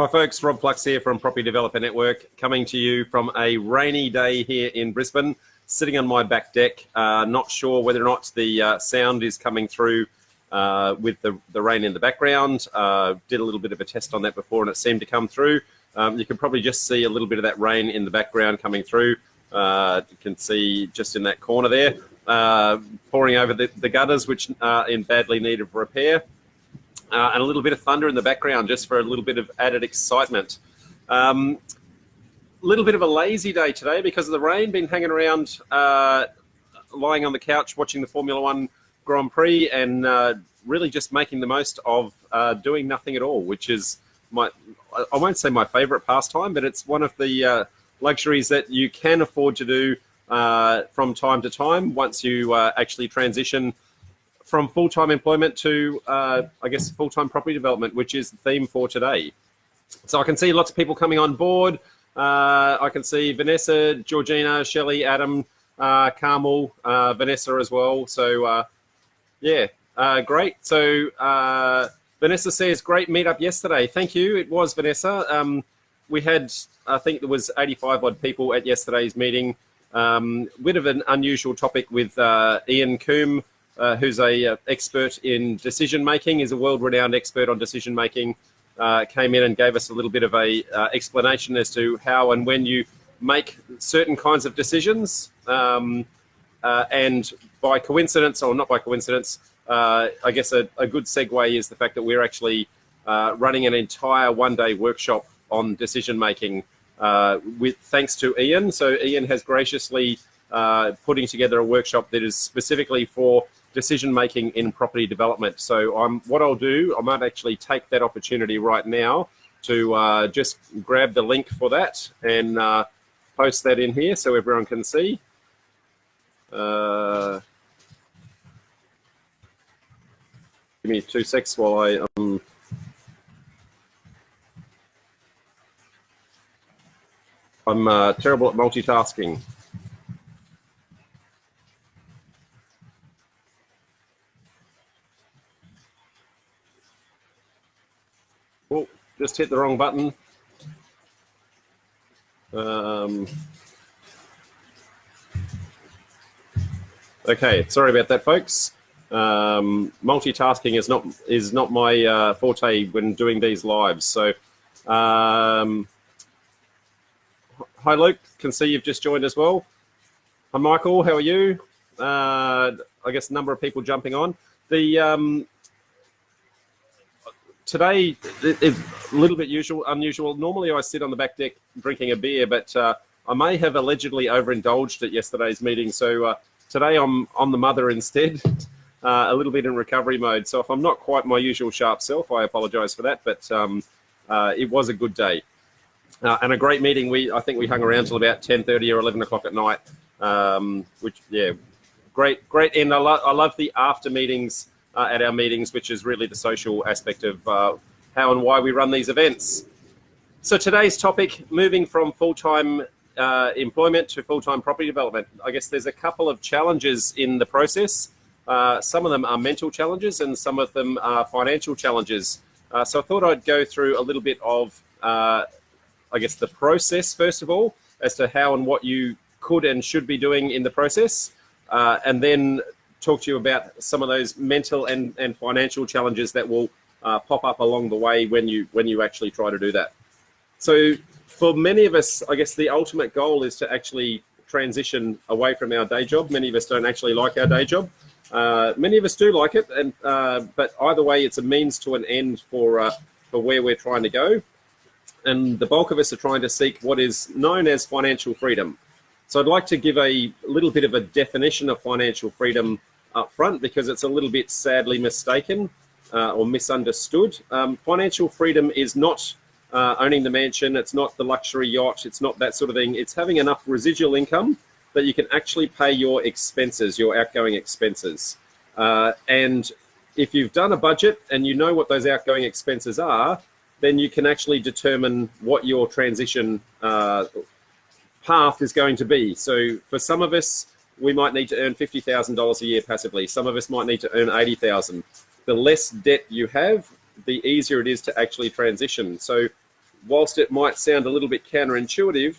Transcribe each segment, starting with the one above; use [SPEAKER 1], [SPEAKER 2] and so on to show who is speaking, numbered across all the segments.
[SPEAKER 1] Hi folks, Rob Flux here from Property Developer Network, coming to you from a rainy day here in Brisbane, sitting on my back deck. Not sure whether or not the sound is coming through with the rain in the background. Did a little bit of a test on that before and it seemed to come through. You can probably just see a little bit of that rain in the background coming through. You can see just in that corner there, pouring over the gutters, which are in badly need of repair. And a little bit of thunder in the background just for a little bit of added excitement. A little bit of a lazy day today because of the rain. Been hanging around, lying on the couch watching the Formula One Grand Prix and really just making the most of doing nothing at all, which is I won't say my favourite pastime, but it's one of the luxuries that you can afford to do from time to time once you actually transition from full-time employment to, I guess, full-time property development, which is the theme for today. So I can see lots of people coming on board. I can see Vanessa, Georgina, Shelley, Adam, Carmel, Vanessa as well. So, yeah, great. So Vanessa says, great meetup yesterday. Thank you. It was, Vanessa. We had, I think there was 85 odd people at yesterday's meeting. Bit of an unusual topic with Ian Coombe, who's a expert in decision making, is a world-renowned expert on decision making, came in and gave us a little bit of a explanation as to how and when you make certain kinds of decisions. And by coincidence, or not by coincidence, I guess a good segue is the fact that we're actually running an entire one-day workshop on decision making with thanks to Ian. So Ian has graciously putting together a workshop that is specifically for decision making in property development. So what I'll do, I might actually take that opportunity right now to just grab the link for that and post that in here so everyone can see. Give me 2 secs while I I'm terrible at multitasking. Oh, just hit the wrong button. Okay, sorry about that, folks. Multitasking is not my forte when doing these lives. So, hi Luke, can see you've just joined as well. Hi Michael, how are you? I guess a number of people jumping on. Today is a little bit unusual. Normally I sit on the back deck drinking a beer, but I may have allegedly overindulged at yesterday's meeting. So today I'm on the mother instead, a little bit in recovery mode. So if I'm not quite my usual sharp self, I apologize for that. But it was a good day and a great meeting. I think we hung around till about 10:30 or 11 o'clock at night, which, yeah, great. And I love the after meetings at our meetings, which is really the social aspect of how and why we run these events. So today's topic, moving from full-time employment to full-time property development. I guess there's a couple of challenges in the process. Some of them are mental challenges and some of them are financial challenges. So I thought I'd go through a little bit of, I guess, the process, first of all, as to how and what you could and should be doing in the process, and then talk to you about some of those mental and financial challenges that will pop up along the way when you actually try to do that. So for many of us, I guess the ultimate goal is to actually transition away from our day job. Many of us don't actually like our day job. Many of us do like it, and but either way, it's a means to an end for where we're trying to go. And the bulk of us are trying to seek what is known as financial freedom. So I'd like to give a little bit of a definition of financial freedom up front, because it's a little bit sadly mistaken or misunderstood. Financial freedom is not owning the mansion, it's not the luxury yacht, it's not that sort of thing. It's having enough residual income that you can actually pay your expenses, your outgoing expenses. And if you've done a budget and you know what those outgoing expenses are, then you can actually determine what your transition path is going to be. So for some of us, we might need to earn $50,000 a year passively. Some of us might need to earn $80,000. The less debt you have, the easier it is to actually transition. So whilst it might sound a little bit counterintuitive,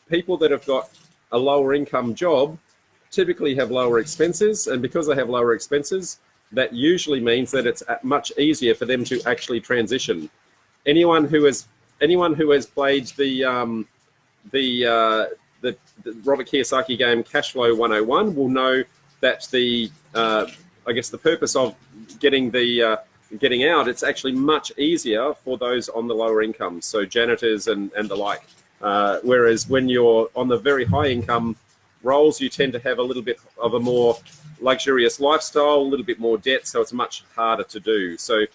[SPEAKER 1] people that have got a lower income job typically have lower expenses, and because they have lower expenses, that usually means that it's much easier for them to actually transition. Anyone who has played the Robert Kiyosaki game Cashflow 101 will know that I guess the purpose of getting out, it's actually much easier for those on the lower incomes, so janitors and the like. Whereas when you're on the very high income roles, you tend to have a little bit of a more luxurious lifestyle, a little bit more debt, so it's much harder to do. So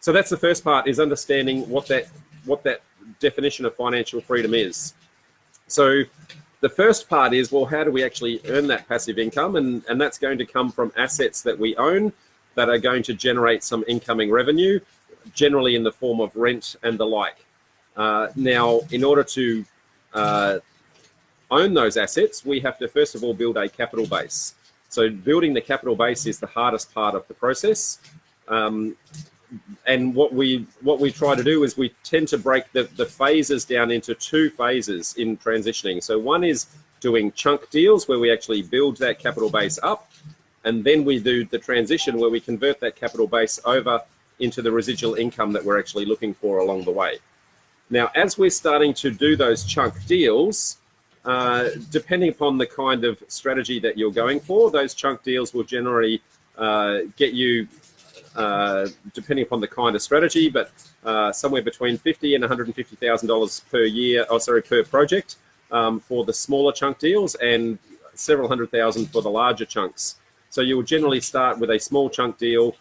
[SPEAKER 1] that's the first part, is understanding what that definition of financial freedom is. So the first part is, well, how do we actually earn that passive income? And that's going to come from assets that we own that are going to generate some incoming revenue, generally in the form of rent and the like. Now, in order to own those assets, we have to first of all build a capital base. So building the capital base is the hardest part of the process. And what we try to do is we tend to break the phases down into two phases in transitioning. So one is doing chunk deals where we actually build that capital base up, and then we do the transition where we convert that capital base over into the residual income that we're actually looking for along the way. Now, as we're starting to do those chunk deals, depending upon the kind of strategy that you're going for, those chunk deals will generally get you, depending upon the kind of strategy, but somewhere between $50,000 and $150,000 per year, per project, for the smaller chunk deals, and several $100,000 for the larger chunks. So you'll generally start with a small chunk deal,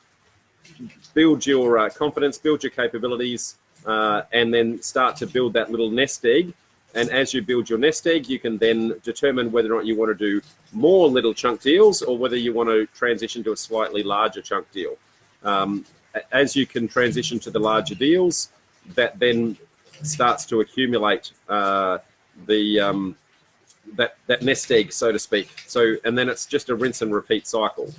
[SPEAKER 1] build your confidence, build your capabilities, and then start to build that little nest egg. And as you build your nest egg, you can then determine whether or not you want to do more little chunk deals or whether you want to transition to a slightly larger chunk deal. As you can transition to the larger deals, that then starts to accumulate that nest egg, so to speak. So, and then it's just a rinse and repeat cycle.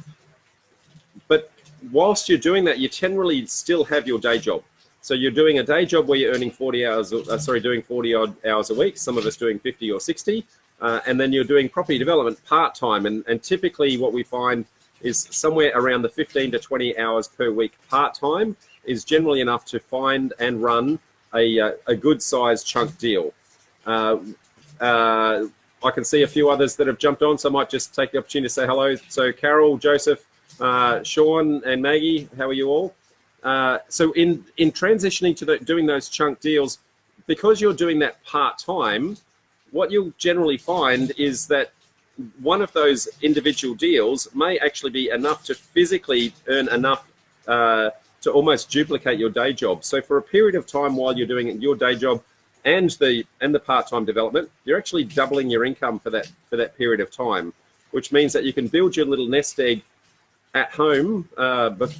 [SPEAKER 1] But whilst you're doing that, you generally still have your day job. So you're doing a day job where you're earning 40 hours, doing 40 odd hours a week. Some of us doing 50 or 60. And then you're doing property development part-time. And typically what we find is somewhere around the 15 to 20 hours per week part-time is generally enough to find and run a good sized chunk deal. I can see a few others that have jumped on, so I might just take the opportunity to say hello. So Carol, Joseph, Sean and Maggie, how are you all? So in transitioning to doing those chunk deals, because you're doing that part-time, what you'll generally find is that one of those individual deals may actually be enough to physically earn enough to almost duplicate your day job. So for a period of time while you're doing your day job and the part-time development, you're actually doubling your income for that period of time, which means that you can build your little nest egg at home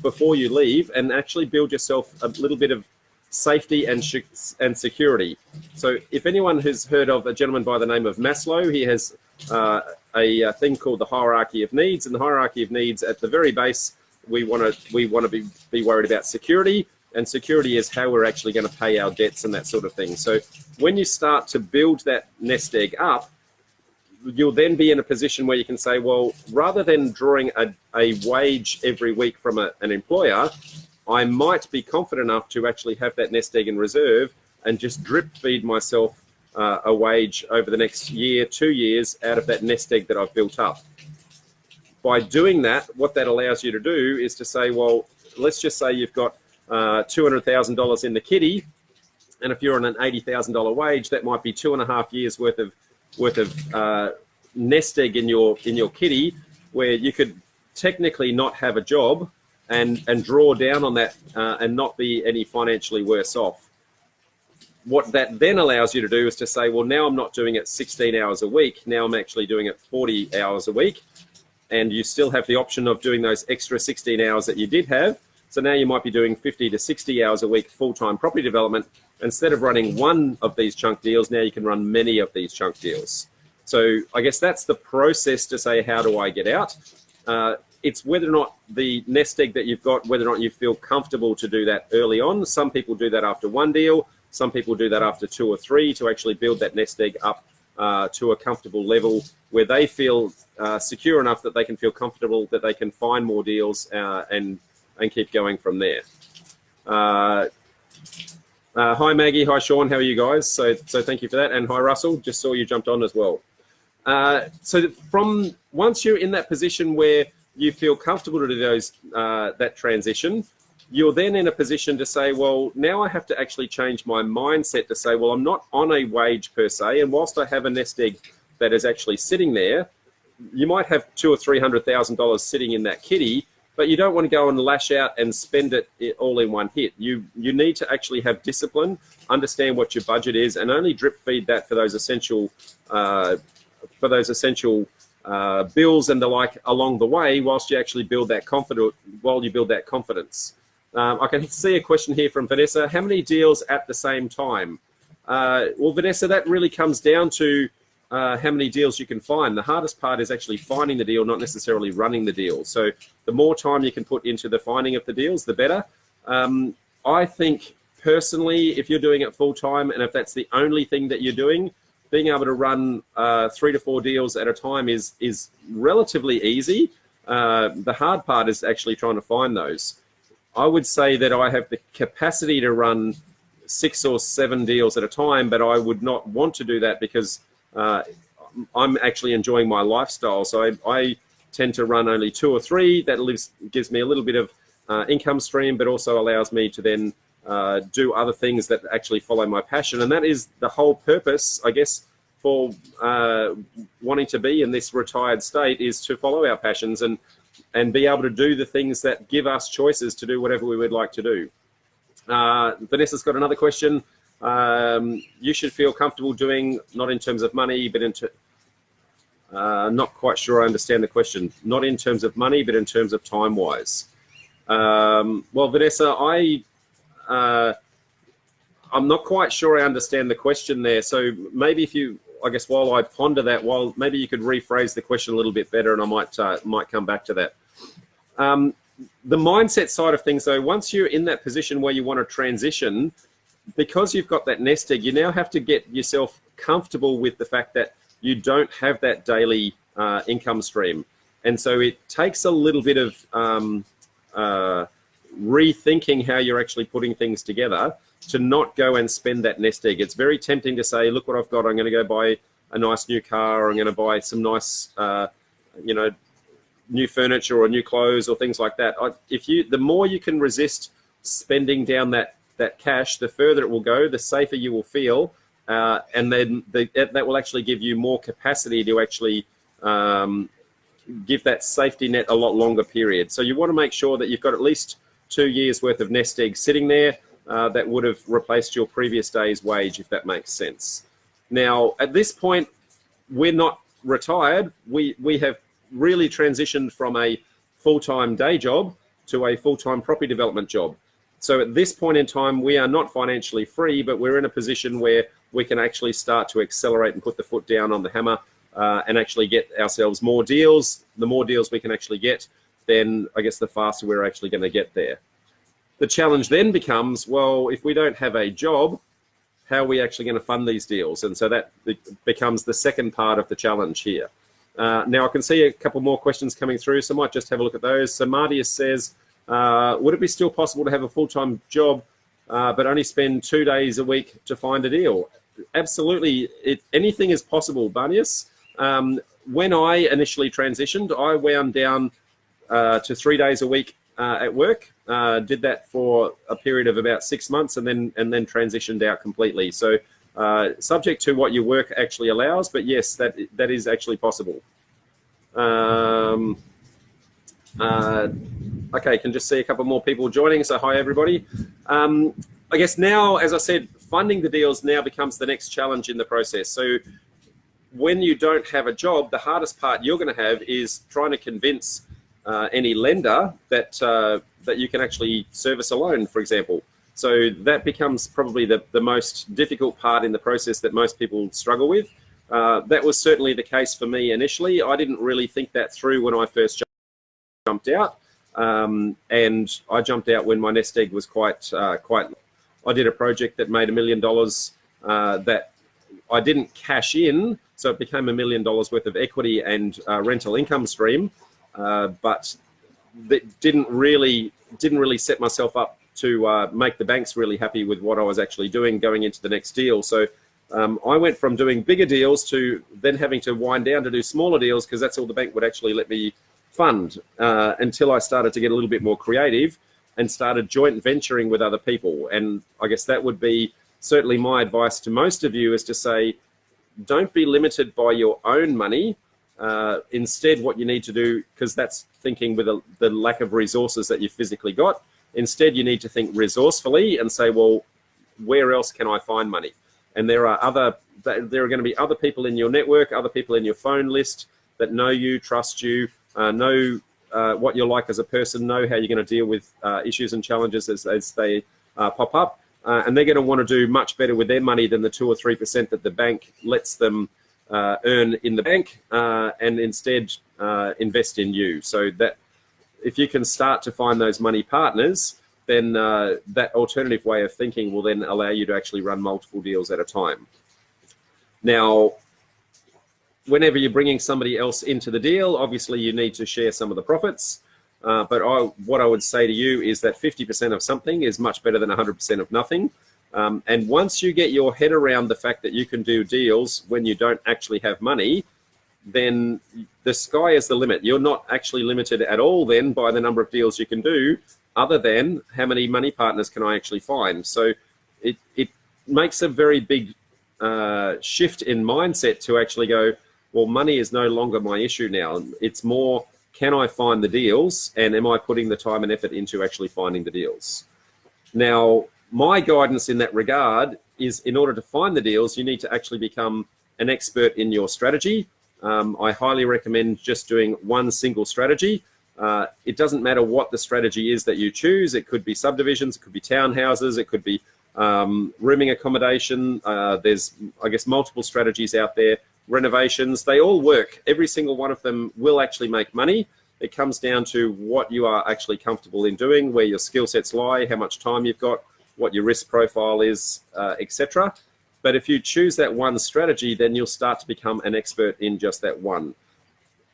[SPEAKER 1] before you leave and actually build yourself a little bit of safety and security. So if anyone has heard of a gentleman by the name of Maslow, he has a thing called the hierarchy of needs. And the hierarchy of needs, at the very base, we want to be worried about security, and security is how we're actually going to pay our debts and that sort of thing. So when you start to build that nest egg up, you'll then be in a position where you can say, well, rather than drawing a wage every week from an employer, I might be confident enough to actually have that nest egg in reserve and just drip feed myself a wage over the next year, 2 years out of that nest egg that I've built up. By doing that, what that allows you to do is to say, well, let's just say you've got $200,000 in the kitty, and if you're on an $80,000 wage, that might be 2.5 years worth of nest egg in your kitty, where you could technically not have a job and draw down on that and not be any financially worse off. What that then allows you to do is to say, well, now I'm not doing it 16 hours a week. Now I'm actually doing it 40 hours a week. And you still have the option of doing those extra 16 hours that you did have. So now you might be doing 50 to 60 hours a week full-time property development. Instead of running one of these chunk deals, now you can run many of these chunk deals. So I guess that's the process to say, how do I get out? It's whether or not the nest egg that you've got, whether or not you feel comfortable to do that early on. Some people do that after one deal. Some people do that after 2 or 3 to actually build that nest egg up to a comfortable level where they feel secure enough that they can feel comfortable that they can find more deals and keep going from there. Hi Maggie, hi Sean, how are you guys? So thank you for that, and hi Russell, just saw you jumped on as well. So from once you're in that position where you feel comfortable to do that transition, you're then in a position to say, well, now I have to actually change my mindset to say, well, I'm not on a wage per se, and whilst I have a nest egg that is actually sitting there, you might have $200,000 or $300,000 sitting in that kitty, but you don't want to go and lash out and spend it all in one hit. You need to actually have discipline, understand what your budget is, and only drip feed that for those essential bills and the like along the way, whilst you actually build that confidence. I can see a question here from Vanessa. How many deals at the same time? Well, Vanessa, that really comes down to how many deals you can find. The hardest part is actually finding the deal, not necessarily running the deal. So the more time you can put into the finding of the deals, the better. I think personally, if you're doing it full time and if that's the only thing that you're doing, being able to run 3 to 4 deals at a time is relatively easy. The hard part is actually trying to find those. I would say that I have the capacity to run 6 or 7 deals at a time, but I would not want to do that because I'm actually enjoying my lifestyle. So I tend to run only 2 or 3. That gives me a little bit of income stream, but also allows me to then do other things that actually follow my passion. And that is the whole purpose, I guess, for wanting to be in this retired state, is to follow our passions and be able to do the things that give us choices to do whatever we would like to do. Vanessa's got another question. You should feel comfortable doing, not in terms of money, but not quite sure I understand the question. Not in terms of money, but in terms of time-wise. Well, Vanessa, I'm not quite sure I understand the question there. So maybe if you, I guess while I ponder that, maybe you could rephrase the question a little bit better, and I might come back to that. The mindset side of things, though, once you're in that position where you want to transition, because you've got that nest egg, you now have to get yourself comfortable with the fact that you don't have that daily income stream. And so it takes a little bit of rethinking how you're actually putting things together to not go and spend that nest egg. It's very tempting to say, look what I've got. I'm going to go buy a nice new car, or I'm going to buy some nice, new furniture or new clothes or things like that. The more you can resist spending down that cash, the further it will go, the safer you will feel. And then that will actually give you more capacity to actually give that safety net a lot longer period. So you want to make sure that you've got at least 2 years worth of nest egg sitting there that would have replaced your previous day's wage, if that makes sense. Now, at this point, we're not retired. We have really transitioned from a full-time day job to a full-time property development job. So at this point in time, we are not financially free, but we're in a position where we can actually start to accelerate and put the foot down on the hammer and actually get ourselves more deals. The more deals we can actually get, then I guess the faster we're actually going to get there. The challenge then becomes, well, if we don't have a job, how are we actually going to fund these deals? And so that becomes the second part of the challenge here. Now I can see a couple more questions coming through, so I might just have a look at those. So Martius says, would it be still possible to have a full-time job but only spend 2 days a week to find a deal? Absolutely. Anything is possible, Barnius. When I initially transitioned, I wound down to 3 days a week at work. Did that for a period of about 6 months and then transitioned out completely. So subject to what your work actually allows, but yes, that is actually possible. Okay, can just see a couple more people joining. So hi, everybody. I guess now, as I said, funding the deals now becomes the next challenge in the process. So when you don't have a job, the hardest part you're going to have is trying to convince any lender that you can actually service a loan, for example. So that becomes probably the most difficult part in the process that most people struggle with. That was certainly the case for me initially. I didn't really think that through when I first jumped out. And I jumped out when my nest egg was quite I did a project that made $1 million that I didn't cash in, so it became $1 million worth of equity and rental income stream, but that didn't really set myself up to make the banks really happy with what I was actually doing going into the next deal. So I went from doing bigger deals to then having to wind down to do smaller deals, because that's all the bank would actually let me fund, until I started to get a little bit more creative and started joint venturing with other people. And I guess that would be certainly my advice to most of you, is to say, don't be limited by your own money. Instead, what you need to do, because that's thinking with the lack of resources that you physically got, instead you need to think resourcefully and say, well, where else can I find money? And there are going to be other people in your network, other people in your phone list that know you, trust you, know what you're like as a person, know how you're going to deal with issues and challenges as they pop up. And they're going to want to do much better with their money than the 2 or 3% that the bank lets them earn in the bank, and instead invest in you. So that if you can start to find those money partners, then that alternative way of thinking will then allow you to actually run multiple deals at a time. Now, whenever you're bringing somebody else into the deal, obviously you need to share some of the profits. But what I would say to you is that 50% of something is much better than 100% of nothing. And once you get your head around the fact that you can do deals when you don't actually have money, then the sky is the limit. You're not actually limited at all then by the number of deals you can do, other than how many money partners can I actually find. So it makes a very big shift in mindset to actually go, well, money is no longer my issue now. It's more, can I find the deals, and am I putting the time and effort into actually finding the deals? Now, my guidance in that regard is, in order to find the deals, you need to actually become an expert in your strategy. I highly recommend just doing one single strategy. It doesn't matter what the strategy is that you choose. It could be subdivisions, it could be townhouses, it could be rooming accommodation. There's, I guess, multiple strategies out there. Renovations, they all work. Every single one of them will actually make money. It comes down to what you are actually comfortable in doing, where your skill sets lie, how much time you've got, what your risk profile is, etc. But if you choose that one strategy, then you'll start to become an expert in just that one.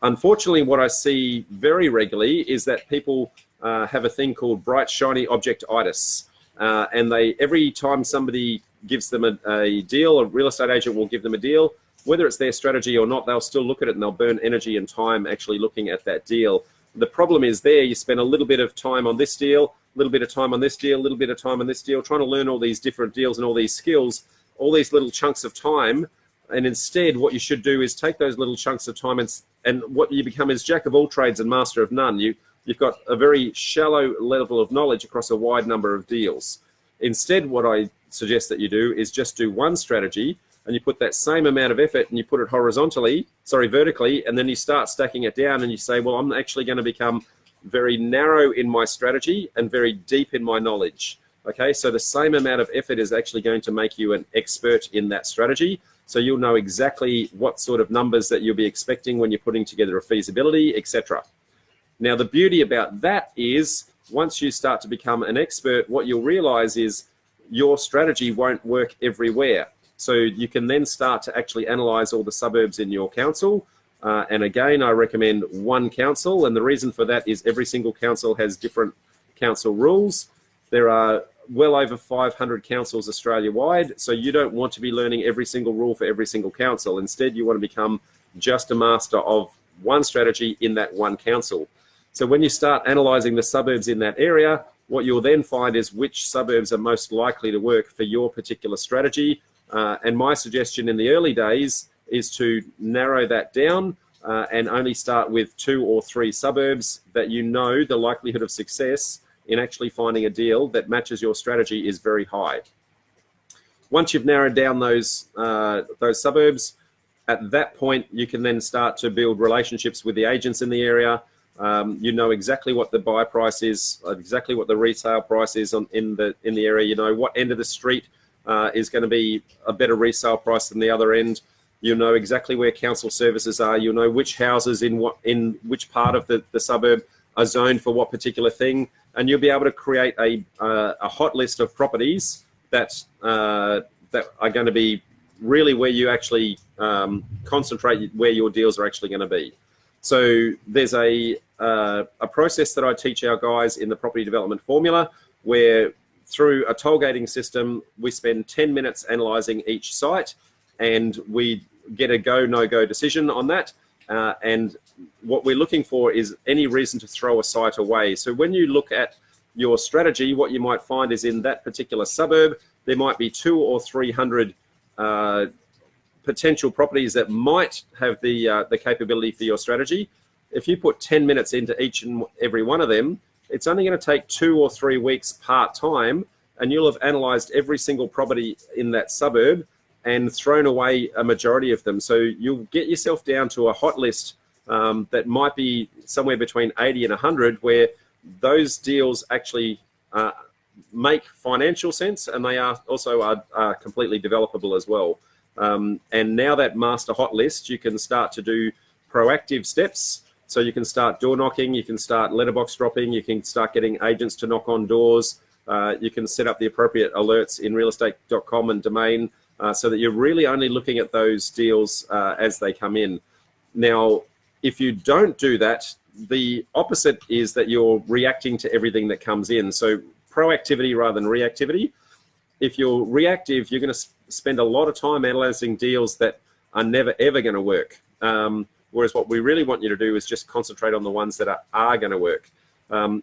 [SPEAKER 1] Unfortunately, what I see very regularly is that people have a thing called bright, shiny object-itis. And every time somebody gives them a deal, a real estate agent will give them a deal, whether it's their strategy or not, they'll still look at it and they'll burn energy and time actually looking at that deal. The problem is there, you spend a little bit of time on this deal, a little bit of time on this deal, a little bit of time on this deal, trying to learn all these different deals and all these skills, all these little chunks of time. And instead, what you should do is take those little chunks of time and what you become is jack of all trades and master of none. You've got a very shallow level of knowledge across a wide number of deals. Instead, what I suggest that you do is just do one strategy, and you put that same amount of effort and you put it vertically, and then you start stacking it down and you say, well, I'm actually going to become very narrow in my strategy and very deep in my knowledge. Okay, so the same amount of effort is actually going to make you an expert in that strategy. So you'll know exactly what sort of numbers that you'll be expecting when you're putting together a feasibility, etc. Now, the beauty about that is once you start to become an expert, what you'll realize is your strategy won't work everywhere. So you can then start to actually analyze all the suburbs in your council. And again, I recommend one council. And the reason for that is every single council has different council rules. There are well over 500 councils Australia-wide. So you don't want to be learning every single rule for every single council. Instead, you want to become just a master of one strategy in that one council. So when you start analyzing the suburbs in that area, what you'll then find is which suburbs are most likely to work for your particular strategy. And my suggestion in the early days is to narrow that down and only start with 2 or 3 suburbs that you know the likelihood of success in actually finding a deal that matches your strategy is very high. Once you've narrowed down those suburbs, at that point you can then start to build relationships with the agents in the area. You know exactly what the buy price is, exactly what the resale price is in the area. You know what end of the street is going to be a better resale price than the other end. You'll know exactly where council services are. You'll know which houses in which part of the suburb are zoned for what particular thing, and you'll be able to create a hot list of properties that that are going to be really where you actually concentrate where your deals are actually going to be. So there's a process that I teach our guys in the property development formula, where through a toll gating system, we spend 10 minutes analysing each site, and we get a go, no-go decision on that. And what we're looking for is any reason to throw a site away. So when you look at your strategy, what you might find is in that particular suburb, there might be 200 or 300 potential properties that might have the capability for your strategy. If you put 10 minutes into each and every one of them, it's only going to take 2 or 3 weeks part-time, and you'll have analysed every single property in that suburb and thrown away a majority of them. So you'll get yourself down to a hot list that might be somewhere between 80 and 100, where those deals actually make financial sense, and they are also are completely developable as well. And now that master hot list, you can start to do proactive steps. So you can start door knocking, you can start letterbox dropping, you can start getting agents to knock on doors, you can set up the appropriate alerts in realestate.com and domain, so that you're really only looking at those deals as they come in. Now, if you don't do that, the opposite is that you're reacting to everything that comes in. So proactivity rather than reactivity. If you're reactive, you're going to spend a lot of time analyzing deals that are never, ever going to work. Whereas what we really want you to do is just concentrate on the ones that are going to work.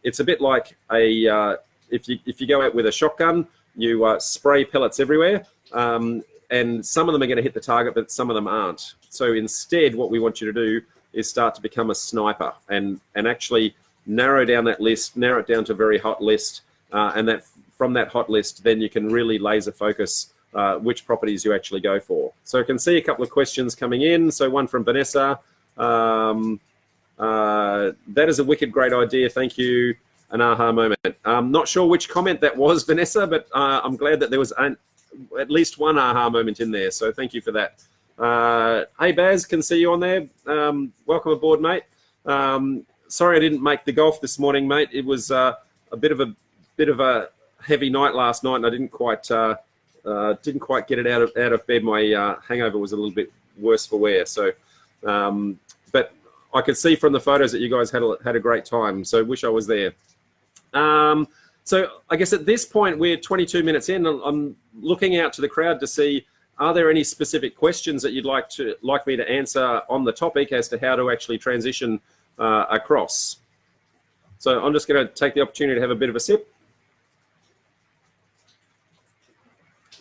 [SPEAKER 1] It's a bit like if you go out with a shotgun, you spray pellets everywhere, and some of them are going to hit the target, but some of them aren't. So instead, what we want you to do is start to become a sniper and actually narrow down that list, narrow it down to a very hot list, and that from that hot list, then you can really laser focus which properties you actually go for. So I can see a couple of questions coming in. So one from Vanessa. That is a wicked great idea. Thank you. An aha moment. I'm not sure which comment that was, Vanessa, but I'm glad that there was at least one aha moment in there. So thank you for that. Hey, Baz, can see you on there. Welcome aboard, mate. Sorry I didn't make the golf this morning, mate. It was a bit of a heavy night last night, and I didn't quite get it out of bed. My hangover was a little bit worse for wear. So, but I could see from the photos that you guys had a great time. So wish I was there. So I guess at this point we're 22 minutes in. I'm looking out to the crowd to see, are there any specific questions that you'd like me to answer on the topic as to how to actually transition across? So I'm just going to take the opportunity to have a bit of a sip.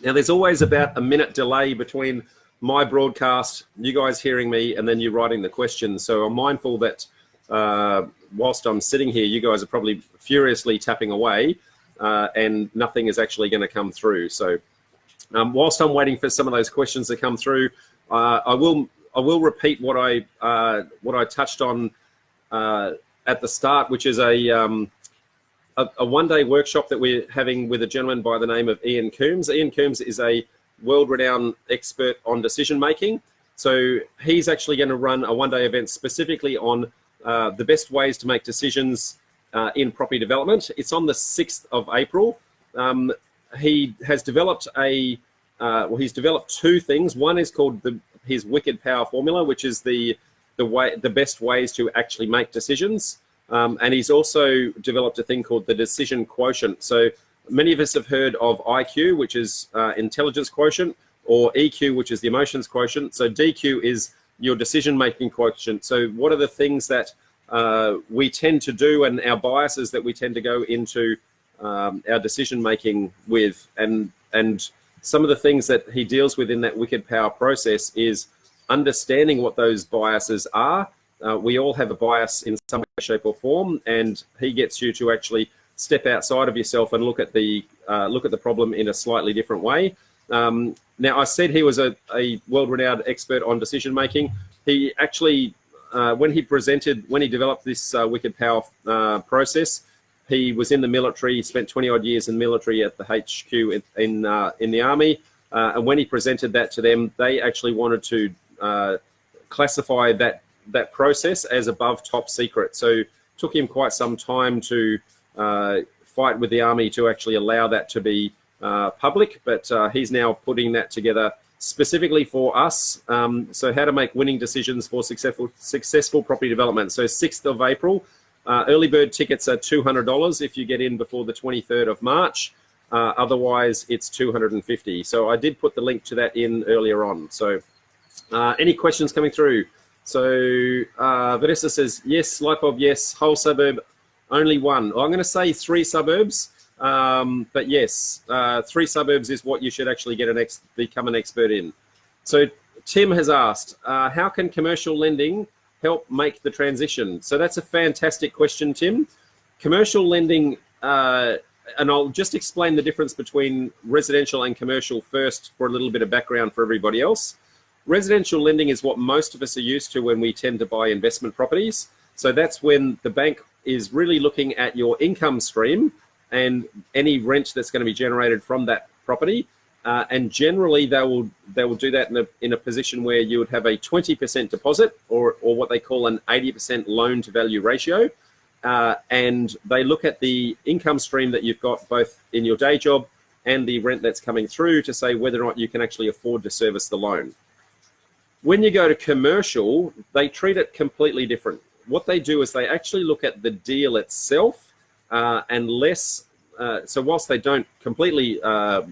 [SPEAKER 1] Now, there's always about a minute delay between my broadcast, you guys hearing me, and then you writing the questions. So I'm mindful that whilst I'm sitting here, you guys are probably furiously tapping away, and nothing is actually going to come through. So whilst I'm waiting for some of those questions to come through, I will repeat what I touched on at the start, which is a one-day workshop that we're having with a gentleman by the name of Ian Coombs. Ian Coombs is a world-renowned expert on decision-making. So he's actually going to run a one-day event specifically on the best ways to make decisions in property development. It's on the 6th of April. He has developed he's developed two things. One is called his Wicked Power Formula, which is the best ways to actually make decisions. And he's also developed a thing called the decision quotient. So many of us have heard of IQ, which is intelligence quotient, or EQ, which is the emotions quotient. So DQ is your decision-making quotient. So what are the things that we tend to do and our biases that we tend to go into our decision-making with? And some of the things that he deals with in that Wicked Power process is understanding what those biases are. We all have a bias in some way, shape or form, and he gets you to actually step outside of yourself and look at the problem in a slightly different way. Now, I said he was a world-renowned expert on decision-making. He actually, when he developed this Wicked Power process, he was in the military, spent 20-odd years in the military at the HQ in the Army. And when he presented that to them, they actually wanted to classify that process as above top secret. So it took him quite some time to fight with the Army to actually allow that to be public, but he's now putting that together specifically for us. So how to make winning decisions for successful property development. So 6th of April, early bird tickets are $200 if you get in before the 23rd of March. Otherwise, it's $250. So I did put the link to that in earlier on. So any questions coming through? So Vanessa says, yes, Lightbulb, yes, whole suburb, only one. I'm going to say 3 suburbs, but yes, 3 suburbs is what you should actually become an expert in. So Tim has asked, how can commercial lending help make the transition? So that's a fantastic question, Tim. Commercial lending, and I'll just explain the difference between residential and commercial first for a little bit of background for everybody else. Residential lending is what most of us are used to when we tend to buy investment properties. So that's when the bank is really looking at your income stream and any rent that's going to be generated from that property. And generally they will do that in a position where you would have a 20% deposit or what they call an 80% loan to value ratio. And they look at the income stream that you've got both in your day job and the rent that's coming through to say whether or not you can actually afford to service the loan. When you go to commercial, they treat it completely different. What they do is they actually look at the deal itself and less. So whilst they don't completely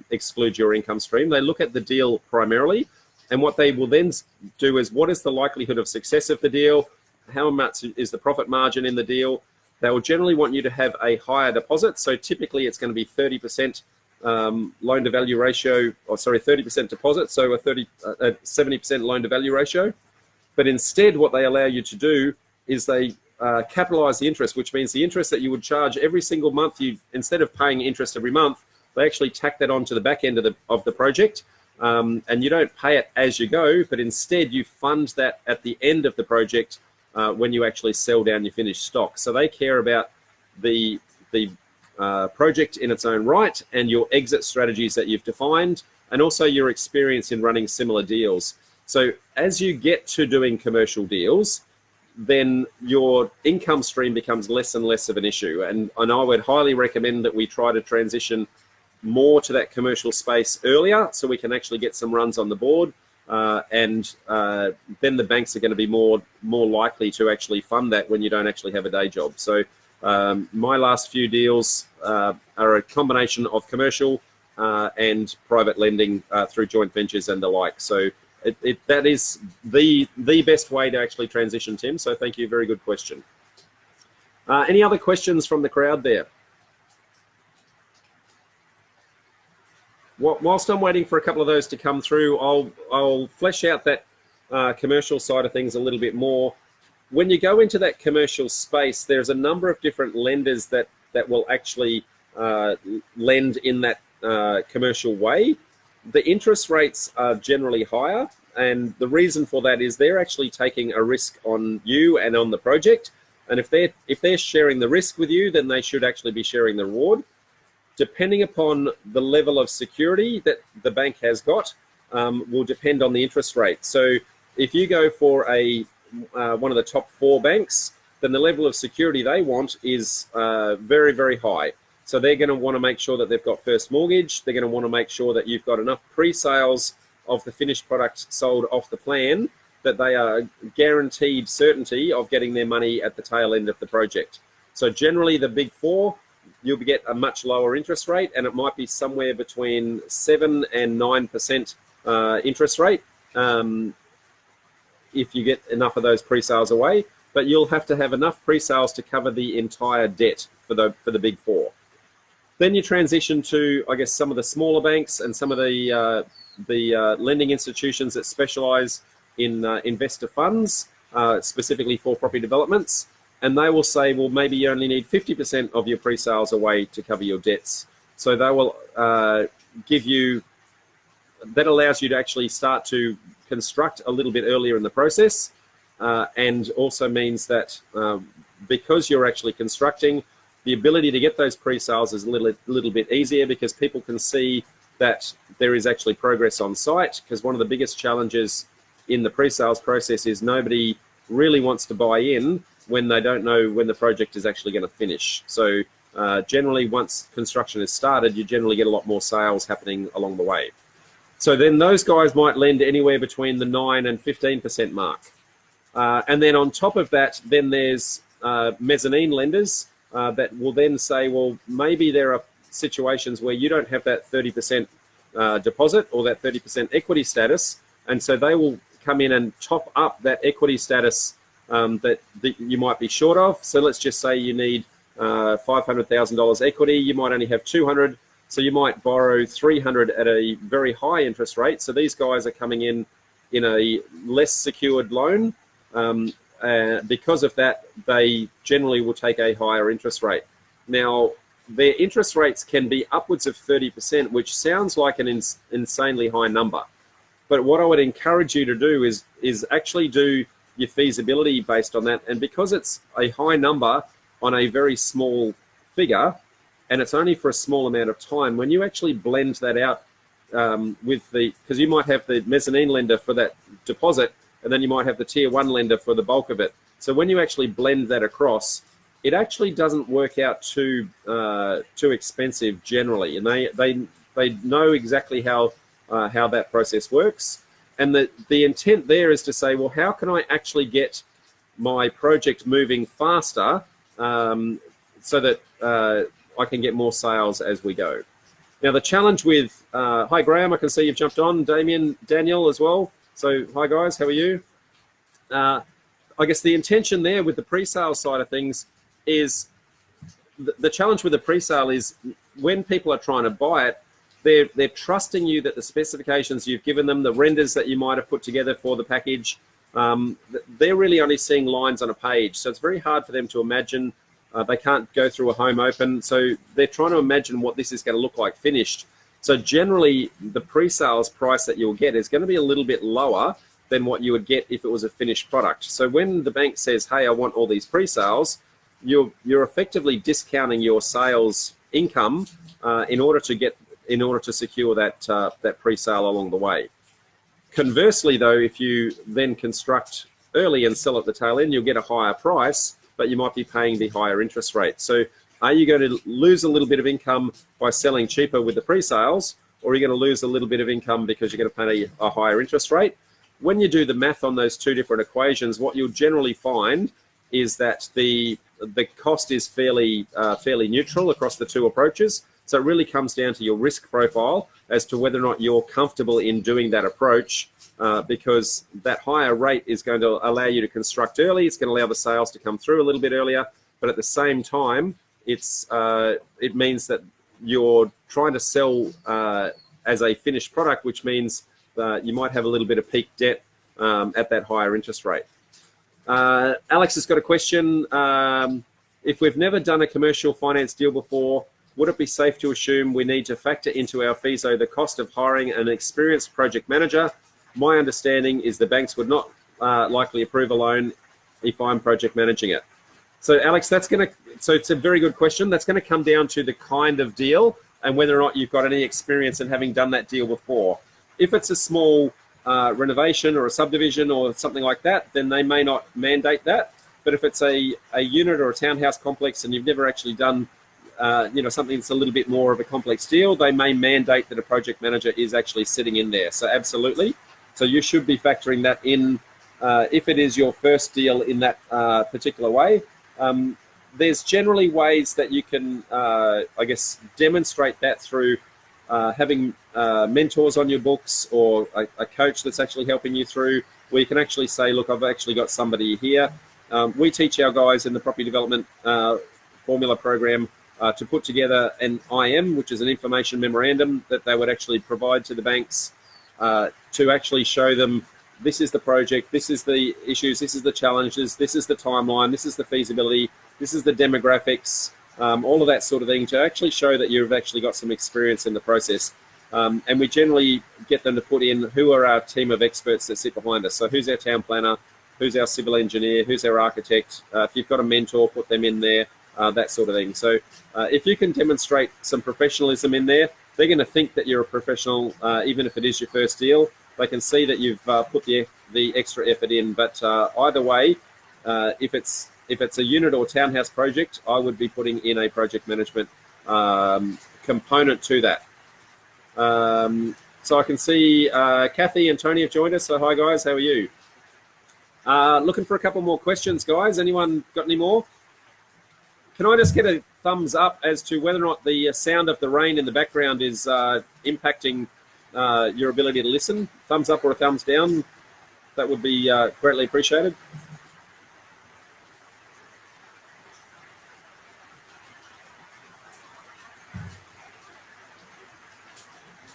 [SPEAKER 1] exclude your income stream, they look at the deal primarily. And what they will then do is what is the likelihood of success of the deal? How much is the profit margin in the deal? They will generally want you to have a higher deposit. So typically it's going to be 30% loan to value ratio, or sorry, 30% deposit. So a 70% loan to value ratio. But instead what they allow you to do is they capitalize the interest, which means the interest that you would charge every single month, instead of paying interest every month, they actually tack that onto the back end of the project. And you don't pay it as you go, but instead you fund that at the end of the project when you actually sell down your finished stock. So they care about the project in its own right and your exit strategies that you've defined, and also your experience in running similar deals. So as you get to doing commercial deals, then your income stream becomes less and less of an issue. And I would highly recommend that we try to transition more to that commercial space earlier so we can actually get some runs on the board. And then the banks are going to be more likely to actually fund that when you don't actually have a day job. So my last few deals are a combination of commercial and private lending through joint ventures and the like. So that is the best way to actually transition, Tim. So thank you. Very good question. Any other questions from the crowd there? Whilst I'm waiting for a couple of those to come through, I'll flesh out that commercial side of things a little bit more. When you go into that commercial space, there's a number of different lenders that will actually lend in that commercial way. The interest rates are generally higher, and the reason for that is they're actually taking a risk on you and on the project. And if they're sharing the risk with you, then they should actually be sharing the reward. Depending upon the level of security that the bank has got, will depend on the interest rate. So if you go for one of the top 4 banks, then the level of security they want is very, very high. So they're going to want to make sure that they've got first mortgage. They're going to want to make sure that you've got enough pre-sales of the finished product sold off the plan that they are guaranteed certainty of getting their money at the tail end of the project. So generally the big 4, you'll get a much lower interest rate, and it might be somewhere between 7 and 9% interest rate if you get enough of those pre-sales away. But you'll have to have enough pre-sales to cover the entire debt for the big 4. Then you transition to, I guess, some of the smaller banks and some of the lending institutions that specialize in investor funds, specifically for property developments. And they will say, well, maybe you only need 50% of your pre-sales away to cover your debts. So they will give you, that allows you to actually start to construct a little bit earlier in the process, and also means that because you're actually constructing, the ability to get those pre-sales is a little bit easier because people can see that there is actually progress on site. Because one of the biggest challenges in the pre-sales process is nobody really wants to buy in when they don't know when the project is actually going to finish. So generally once construction is started, you generally get a lot more sales happening along the way. So then those guys might lend anywhere between the 9 and 15% mark. And then on top of that, then there's mezzanine lenders that will then say, well, maybe there are situations where you don't have that 30% deposit or that 30% equity status. And so they will come in and top up that equity status that you might be short of. So let's just say you need $500,000 equity. You might only have 200. So you might borrow 300 at a very high interest rate. So these guys are coming in a less secured loan. Because of that, they generally will take a higher interest rate. Now, their interest rates can be upwards of 30%, which sounds like an insanely high number. But what I would encourage you to do is actually do your feasibility based on that. And because it's a high number on a very small figure, and it's only for a small amount of time, when you actually blend that out because you might have the mezzanine lender for that deposit, and then you might have the tier 1 lender for the bulk of it. So when you actually blend that across, it actually doesn't work out too expensive generally. And they know exactly how that process works. And the intent there is to say, well, how can I actually get my project moving faster so that I can get more sales as we go. Now, the challenge with, hi, Graham, I can see you've jumped on, Damien, Daniel as well. So, hi, guys, how are you? I guess the intention there with the pre-sale side of things is the challenge with the pre-sale is when people are trying to buy it, they're trusting you that the specifications you've given them, the renders that you might have put together for the package, they're really only seeing lines on a page. So it's very hard for them to imagine. They can't go through a home open. So they're trying to imagine what this is going to look like finished. So generally, the pre-sales price that you'll get is going to be a little bit lower than what you would get if it was a finished product. So when the bank says, hey, I want all these pre-sales, you're effectively discounting your sales income in order to secure that pre-sale along the way. Conversely, though, if you then construct early and sell at the tail end, you'll get a higher price, but you might be paying the higher interest rate. So are you going to lose a little bit of income by selling cheaper with the pre-sales, or are you going to lose a little bit of income because you're going to pay a higher interest rate? When you do the math on those two different equations, what you'll generally find is that the cost is fairly neutral across the two approaches. So it really comes down to your risk profile as to whether or not you're comfortable in doing that approach, because that higher rate is going to allow you to construct early. It's going to allow the sales to come through a little bit earlier, but at the same time, it means that you're trying to sell as a finished product, which means you might have a little bit of peak debt at that higher interest rate. Alex has got a question. If we've never done a commercial finance deal before, would it be safe to assume we need to factor into our FISO the cost of hiring an experienced project manager? My understanding is the banks would not likely approve a loan if I'm project managing it. So Alex, so it's a very good question. That's going to come down to the kind of deal and whether or not you've got any experience in having done that deal before. If it's a small renovation or a subdivision or something like that, then they may not mandate that. But if it's a unit or a townhouse complex and you've never actually done something that's a little bit more of a complex deal, they may mandate that a project manager is actually sitting in there. So absolutely. So you should be factoring that in if it is your first deal in that particular way. There's generally ways that you can, demonstrate that through having mentors on your books or a coach that's actually helping you through, where you can actually say, look, I've actually got somebody here. We teach our guys in the property development formula program to put together an IM, which is an information memorandum that they would actually provide to the banks to actually show them this is the project, this is the issues, this is the challenges, this is the timeline, this is the feasibility, this is the demographics, all of that sort of thing, to actually show that you've actually got some experience in the process. And we generally get them to put in who are our team of experts that sit behind us. So who's our town planner, who's our civil engineer, who's our architect. If you've got a mentor, put them in there, that sort of thing. So if you can demonstrate some professionalism in there, they're going to think that you're a professional, even if it is your first deal. They can see that you've put the extra effort in. But either way, if it's if it's a unit or townhouse project, I would be putting in a project management component to that. So I can see Kathy and Tony have joined us. So hi guys, how are you? Looking for a couple more questions, guys. Anyone got any more? Can I just get a thumbs up as to whether or not the sound of the rain in the background is impacting your ability to listen? Thumbs up or a thumbs down? That would be greatly appreciated.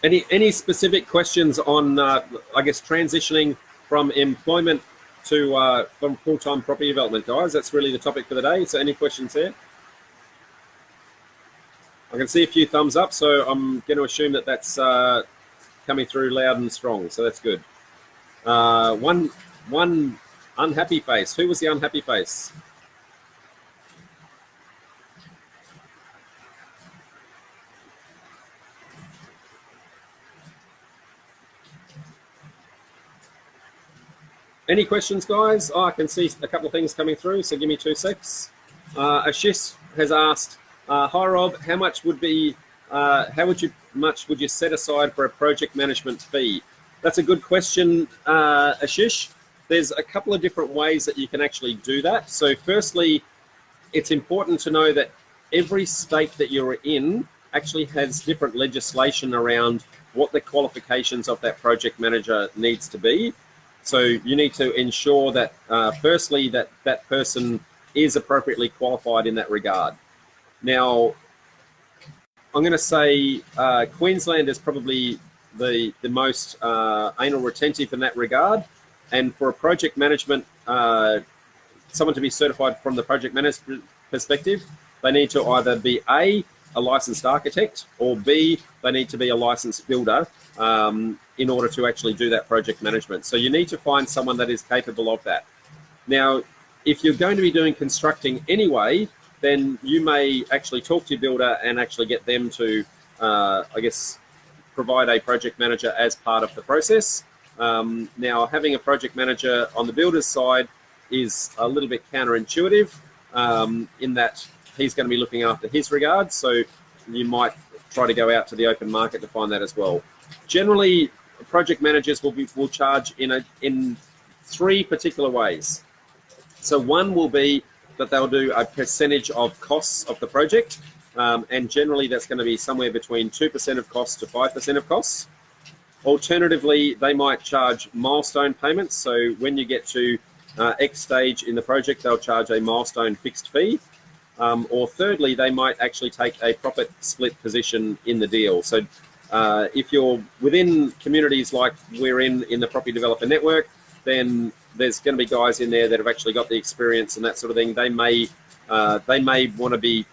[SPEAKER 1] Any specific questions on, I guess, transitioning from employment to from full-time property development, guys? That's really the topic for the day. So any questions there? I can see a few thumbs up, so I'm going to assume that that's coming through loud and strong. So that's good. One unhappy face. Who was the unhappy face? Any questions, guys? Oh, I can see a couple of things coming through, so give me 2 secs. Ashish has asked, hi Rob, how much would you set aside for a project management fee? That's a good question, Ashish. There's a couple of different ways that you can actually do that. So firstly, it's important to know that every state that you're in actually has different legislation around what the qualifications of that project manager needs to be. So you need to ensure that, firstly, that person is appropriately qualified in that regard. Now, I'm going to say Queensland is probably the most anal retentive in that regard. And for a project management, someone to be certified from the project management perspective, they need to either be a licensed architect, or B, they need to be a licensed builder in order to actually do that project management. So you need to find someone that is capable of that. Now, if you're going to be doing constructing anyway, then you may actually talk to your builder and actually get them to, I guess, provide a project manager as part of the process. Now, having a project manager on the builder's side is a little bit counterintuitive in that he's going to be looking after his regards, so you might try to go out to the open market to find that as well. Generally, project managers will charge in 3 particular ways. So one will be that they'll do a percentage of costs of the project, and generally that's going to be somewhere between 2% of costs to 5% of costs. Alternatively, they might charge milestone payments. So when you get to X stage in the project, they'll charge a milestone fixed fee. Or thirdly, they might actually take a profit split position in the deal. So if you're within communities like we're in the Property Developer Network, then there's going to be guys in there that have actually got the experience and that sort of thing. They may want to be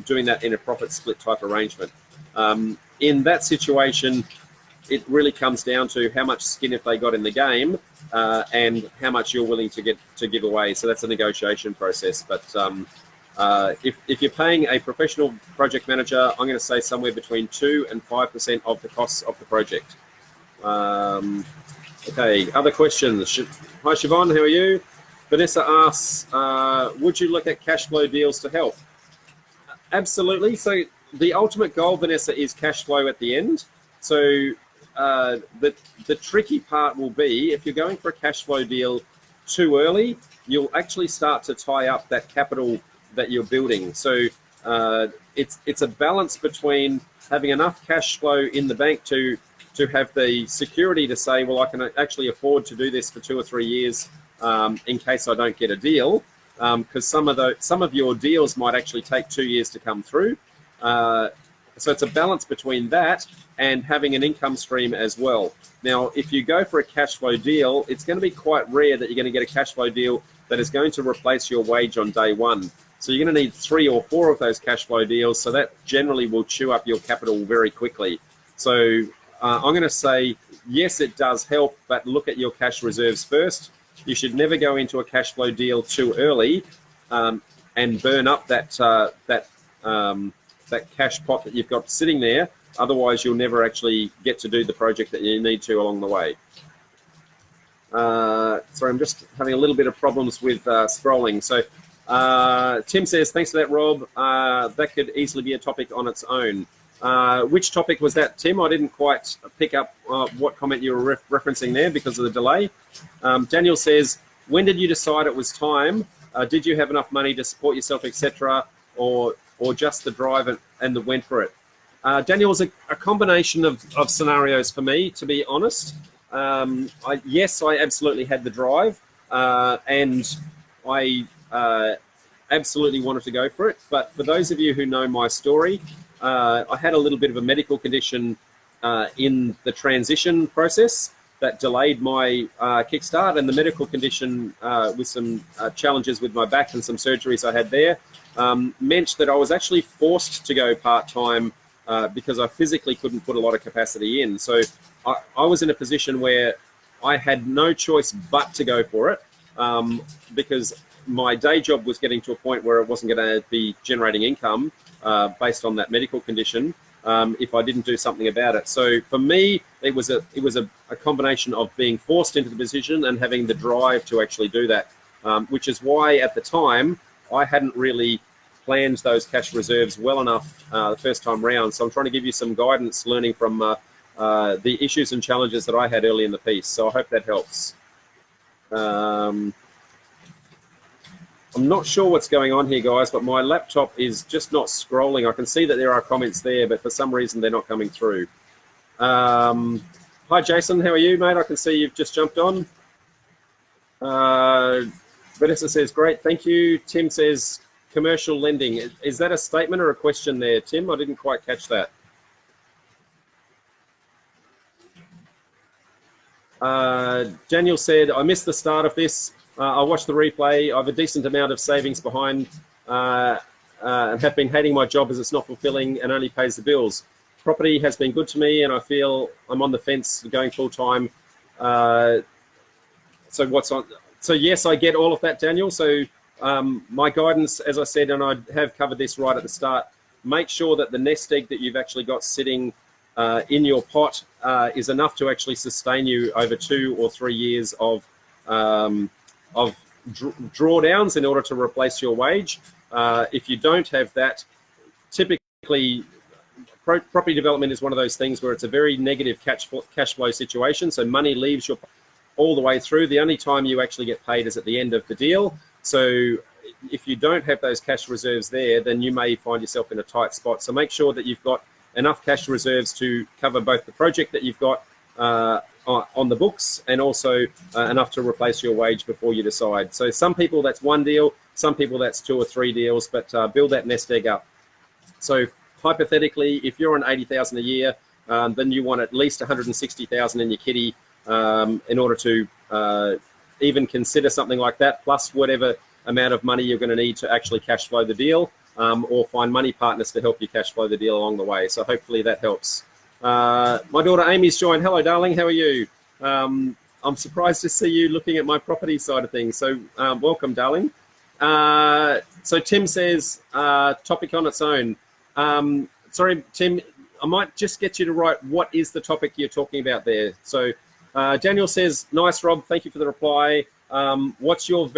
[SPEAKER 1] doing that in a profit split type arrangement. In that situation, it really comes down to how much skin have they got in the game and how much you're willing to give away. So that's a negotiation process. But if you're paying a professional project manager, I'm going to say somewhere between 2 and 5% of the costs of the project. Okay, other questions? Hi Siobhan, how are you? Vanessa asks, would you look at cash flow deals to help? Absolutely. So the ultimate goal, Vanessa, is cash flow at the end. So the tricky part will be if you're going for a cash flow deal too early, you'll actually start to tie up that capital that you're building. So it's a balance between having enough cash flow in the bank to have the security to say, well, I can actually afford to do this for 2 or 3 years in case I don't get a deal, because some of your deals might actually take 2 years to come through. So it's a balance between that and having an income stream as well. Now, if you go for a cash flow deal, it's going to be quite rare that you're going to get a cash flow deal that is going to replace your wage on day one. So you're going to need 3 or 4 of those cash flow deals. So that generally will chew up your capital very quickly. So I'm going to say, yes, it does help, but look at your cash reserves first. You should never go into a cash flow deal too early and burn up that cash pot that you've got sitting there. Otherwise, you'll never actually get to do the project that you need to along the way. Sorry, I'm just having a little bit of problems with scrolling. So Tim says, thanks for that, Rob. That could easily be a topic on its own. Which topic was that, Tim? I didn't quite pick up what comment you were referencing there because of the delay. Daniel says, when did you decide it was time? Did you have enough money to support yourself, etc., or just the drive and the went for it? Daniel, was a combination of scenarios for me, to be honest. Yes, I absolutely had the drive, and I absolutely wanted to go for it. But for those of you who know my story, I had a little bit of a medical condition in the transition process that delayed my kickstart, and the medical condition with some challenges with my back and some surgeries I had there meant that I was actually forced to go part-time because I physically couldn't put a lot of capacity in. So I was in a position where I had no choice but to go for it because my day job was getting to a point where it wasn't going to be generating income based on that medical condition if I didn't do something about it. So for me, it was a combination of being forced into the position and having the drive to actually do that, which is why at the time I hadn't really planned those cash reserves well enough the first time round. So I'm trying to give you some guidance, learning from the issues and challenges that I had early in the piece. So I hope that helps. I'm not sure what's going on here, guys, but my laptop is just not scrolling. I can see that there are comments there, but for some reason they're not coming through. Hi, Jason. How are you, mate? I can see you've just jumped on. Vanessa says, great, thank you. Tim says, commercial lending. Is that a statement or a question there, Tim? I didn't quite catch that. Daniel said, I missed the start of this. I watched the replay. I have a decent amount of savings behind and have been hating my job as it's not fulfilling and only pays the bills. Property has been good to me and I feel I'm on the fence going full time. So what's on? So yes, I get all of that, Daniel. So my guidance, as I said, and I have covered this right at the start, make sure that the nest egg that you've actually got sitting in your pot is enough to actually sustain you over 2 or 3 years of drawdowns in order to replace your wage. If you don't have that, typically property development is one of those things where it's a very negative cash flow situation. So money leaves your all the way through. The only time you actually get paid is at the end of the deal. So if you don't have those cash reserves there, then you may find yourself in a tight spot. So make sure that you've got enough cash reserves to cover both the project that you've got on the books and also enough to replace your wage before you decide. So some people that's 1 deal, some people that's 2 or 3 deals, but build that nest egg up. So hypothetically, if you're on 80,000 a year, then you want at least 160,000 in your kitty in order to even consider something like that, plus whatever amount of money you're going to need to actually cash flow the deal, or find money partners to help you cash flow the deal along the way. So hopefully that helps. My daughter Amy's joined. Hello, darling. How are you? I'm surprised to see you looking at my property side of things. So welcome, darling. So Tim says, topic on its own. Sorry, Tim, I might just get you to write what is the topic you're talking about there. So Daniel says, nice, Rob. Thank you for the reply. What's your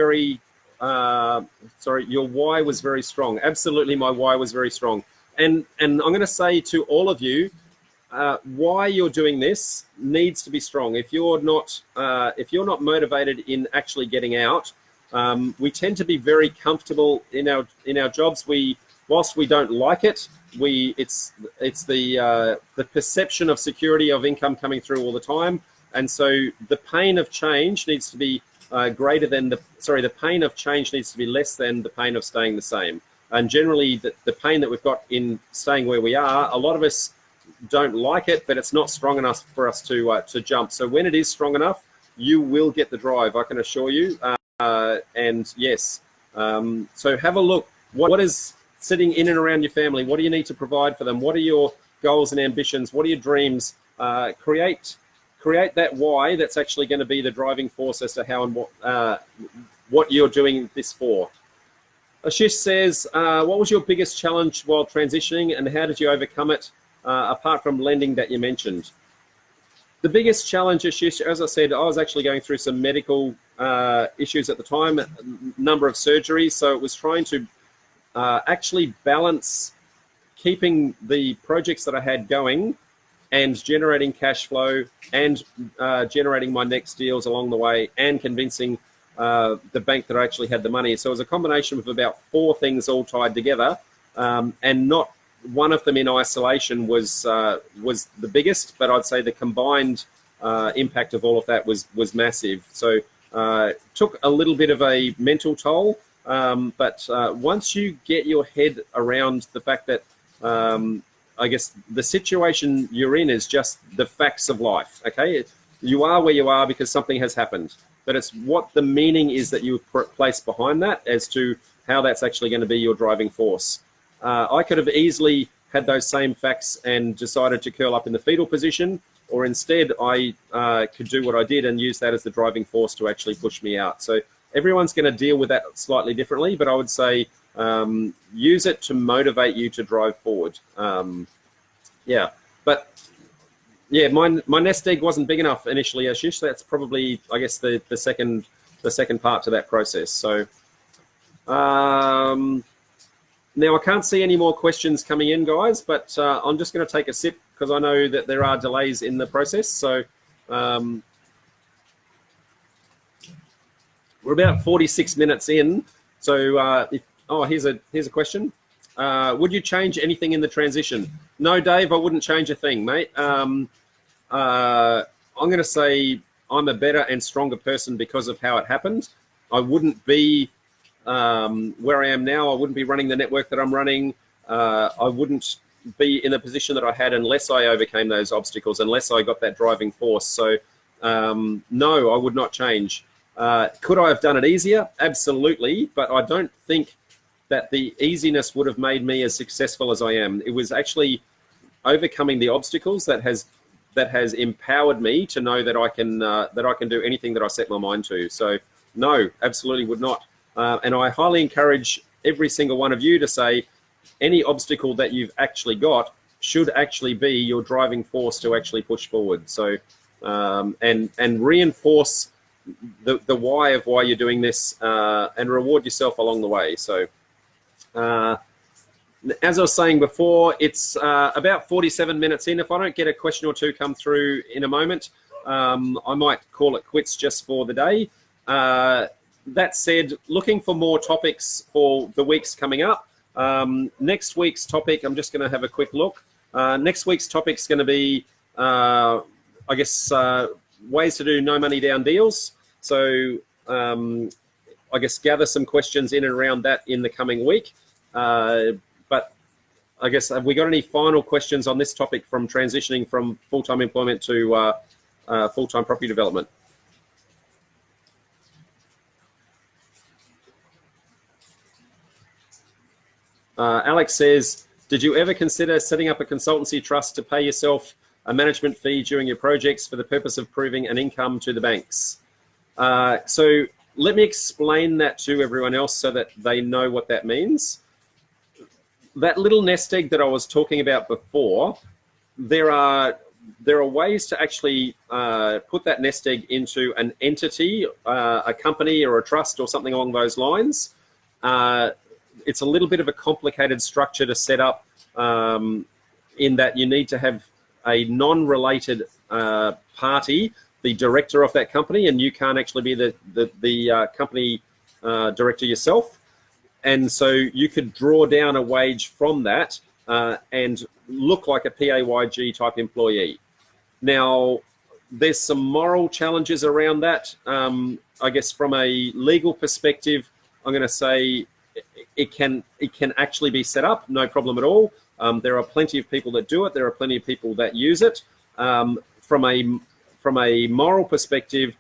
[SPEAKER 1] your why was very strong. Absolutely, my why was very strong. And I'm going to say to all of you, why you're doing this needs to be strong. If you're not motivated in actually getting out, we tend to be very comfortable in our jobs. Whilst we don't like it, it's the perception of security of income coming through all the time, and so the pain of change needs to be greater than the pain of change needs to be less than the pain of staying the same. And generally, the pain that we've got in staying where we are, a lot of us don't like it, but it's not strong enough for us to jump. So when it is strong enough, you will get the drive, I can assure you. And yes, so have a look. What is sitting in and around your family? What do you need to provide for them? What are your goals and ambitions? What are your dreams? Create that why that's actually going to be the driving force as to how and what you're doing this for. Ashish says, what was your biggest challenge while transitioning and how did you overcome it, apart from lending that you mentioned? The biggest challenge, Ashish, as I said, I was actually going through some medical issues at the time, a number of surgeries. So it was trying to actually balance keeping the projects that I had going and generating cash flow and generating my next deals along the way and convincing the bank that I actually had the money. So it was a combination of about 4 things all tied together, and not one of them in isolation was the biggest, but I'd say the combined impact of all of that was massive. So took a little bit of a mental toll, but once you get your head around the fact that I guess the situation you're in is just the facts of life, okay? You are where you are because something has happened, but it's what the meaning is that you place behind that as to how that's actually going to be your driving force. I could have easily had those same facts and decided to curl up in the fetal position, or instead I could do what I did and use that as the driving force to actually push me out. So everyone's going to deal with that slightly differently, but I would say use it to motivate you to drive forward. Yeah, but yeah, my nest egg wasn't big enough initially, Ashish. That's probably, I guess, the second part to that process. So now I can't see any more questions coming in, guys, but I'm just going to take a sip because I know that there are delays in the process. So we're about 46 minutes in. So here's a question. Would you change anything in the transition? No, Dave, I wouldn't change a thing, mate. I'm going to say I'm a better and stronger person because of how it happened. I wouldn't be where I am now. I wouldn't be running the network that I'm running. I wouldn't be in the position that I had unless I overcame those obstacles, unless I got that driving force. So no, I would not change. Could I have done it easier? Absolutely. But I don't think that the easiness would have made me as successful as I am. It was actually overcoming the obstacles that has empowered me to know that I can do anything that I set my mind to. So no, absolutely would not. And I highly encourage every single one of you to say any obstacle that you've actually got should actually be your driving force to actually push forward. So and reinforce the why of why you're doing this and reward yourself along the way. So as I was saying before, it's about 47 minutes in. If I don't get a question or two come through in a moment, I might call it quits just for the day. That said, looking for more topics for the weeks coming up. Next week's topic, I'm just going to have a quick look. Next week's topic is going to be, I guess, ways to do no money down deals. So I guess gather some questions in and around that in the coming week. But I guess, have we got any final questions on this topic from transitioning from full-time employment to full-time property development? Alex says, did you ever consider setting up a consultancy trust to pay yourself a management fee during your projects for the purpose of proving an income to the banks? So let me explain that to everyone else so that they know what that means. That little nest egg that I was talking about before, there are ways to actually put that nest egg into an entity, a company or a trust or something along those lines. It's a little bit of a complicated structure to set up in that you need to have a non-related party, the director of that company, and you can't actually be the company director yourself. And so you could draw down a wage from that and look like a PAYG type employee. Now, there's some moral challenges around that. I guess from a legal perspective, I'm going to say it can actually be set up, no problem at all. There are plenty of people that do it. There are plenty of people that use it. From a moral perspective,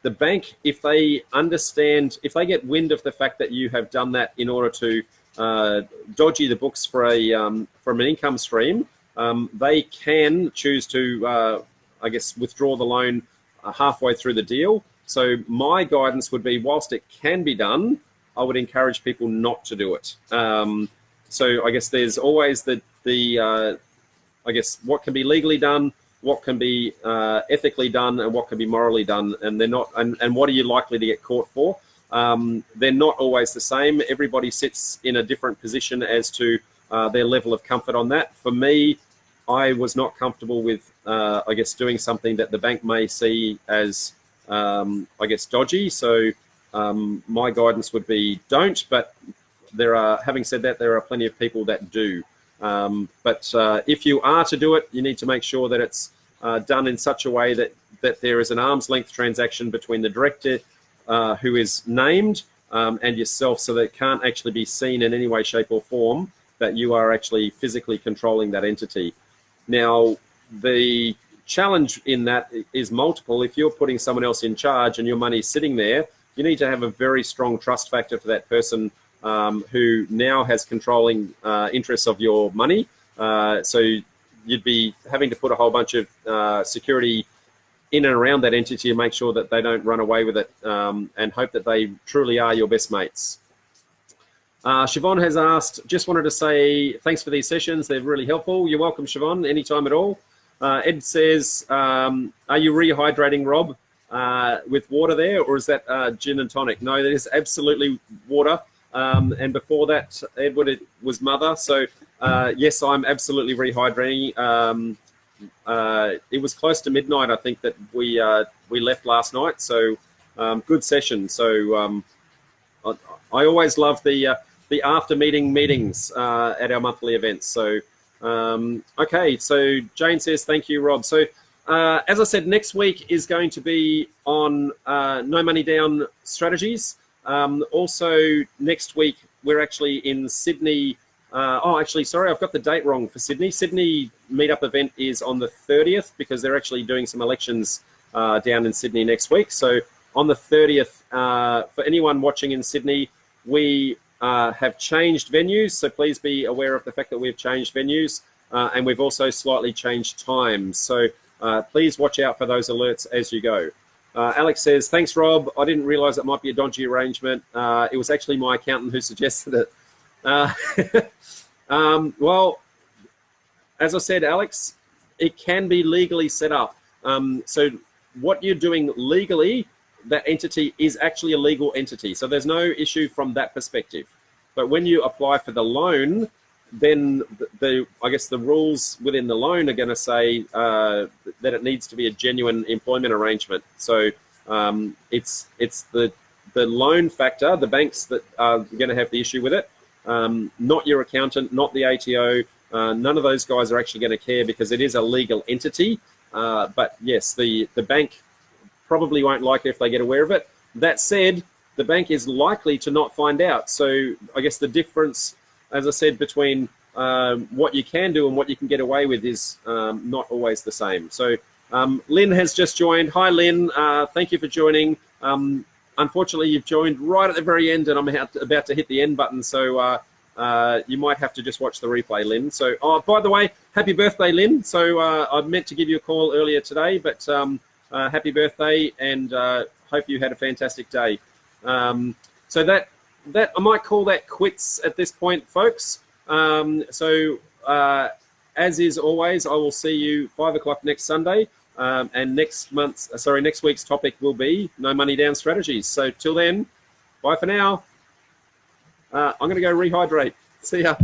[SPEAKER 1] the bank, if they understand, if they get wind of the fact that you have done that in order to dodgy the books for from an income stream, they can choose to, I guess, withdraw the loan halfway through the deal. So my guidance would be, whilst it can be done, I would encourage people not to do it. So I guess there's always I guess what can be legally done what can be ethically done and what can be morally done, and they're not. And what are you likely to get caught for? They're not always the same. Everybody sits in a different position as to their level of comfort on that. For me, I was not comfortable with, I guess, doing something that the bank may see as, I guess, dodgy. So my guidance would be don't. But having said that, there are plenty of people that do. But if you are to do it, you need to make sure that it's done in such a way that there is an arm's length transaction between the director who is named and yourself, so that it can't actually be seen in any way, shape or form that you are actually physically controlling that entity. Now, the challenge in that is multiple. If you're putting someone else in charge and your money's sitting there, you need to have a very strong trust factor for that person who now has controlling interests of your money. So you'd be having to put a whole bunch of security in and around that entity to make sure that they don't run away with it, and hope that they truly are your best mates. Siobhan has asked, just wanted to say thanks for these sessions. They're really helpful. You're welcome, Siobhan, anytime at all. Ed says, are you rehydrating, Rob, with water there, or is that gin and tonic? No, that is absolutely water. And before that, Edward, it was mother. So yes, I'm absolutely rehydrating. It was close to midnight, I think, that we left last night. So good session. So I always love the after meetings at our monthly events. So okay, so Jane says thank you, Rob. So as I said, next week is going to be on no money down strategies. Also next week we're actually in Sydney. Actually, sorry, I've got the date wrong for Sydney. Sydney meetup event is on the 30th because they're actually doing some elections down in Sydney next week. So on the 30th, for anyone watching in Sydney, we have changed venues. So please be aware of the fact that we've changed venues, and we've also slightly changed times. So please watch out for those alerts as you go. Alex says, thanks, Rob. I didn't realize it might be a dodgy arrangement. It was actually my accountant who suggested it. Well, as I said, Alex, it can be legally set up. So what you're doing legally, that entity is actually a legal entity. So there's no issue from that perspective. But when you apply for the loan, then I guess the rules within the loan are going to say that it needs to be a genuine employment arrangement. So it's the loan factor, the banks that are going to have the issue with it. Not your accountant, not the ATO. None of those guys are actually going to care because it is a legal entity. But yes, the bank probably won't like it if they get aware of it. That said, the bank is likely to not find out. So I guess the difference, as I said, between what you can do and what you can get away with is not always the same. So Lynn has just joined. Hi, Lynn. Thank you for joining. Unfortunately, you've joined right at the very end, and I'm about to hit the end button. So you might have to just watch the replay, Lynn. So, by the way, happy birthday, Lynn. So I meant to give you a call earlier today, but happy birthday, and hope you had a fantastic day. So that I might call that quits at this point, folks. So as is always, I will see you 5 o'clock next Sunday. And next week's topic will be no money down strategies. So till then, bye for now. I'm going to go rehydrate. See ya.